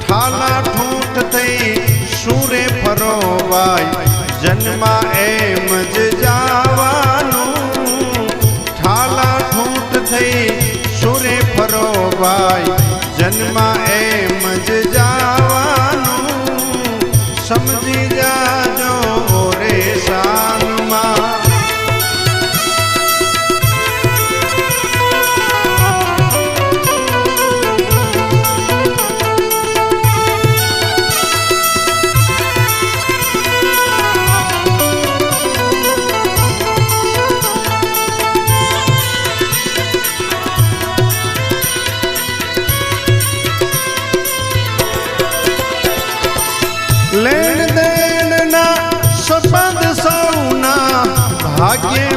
ઠાલા ઠૂંઠ થઈ સુરે ફરોવાય જન્મા એમ જ જાવાનું ઠાલા ઠૂંઠ થઈ સુરે ફરોવાય જન્મા એમ જ જાવાનું સમજી જાજો રે સાનમાં લેણ દેણના સંબંધ સૌના ભાગ્ય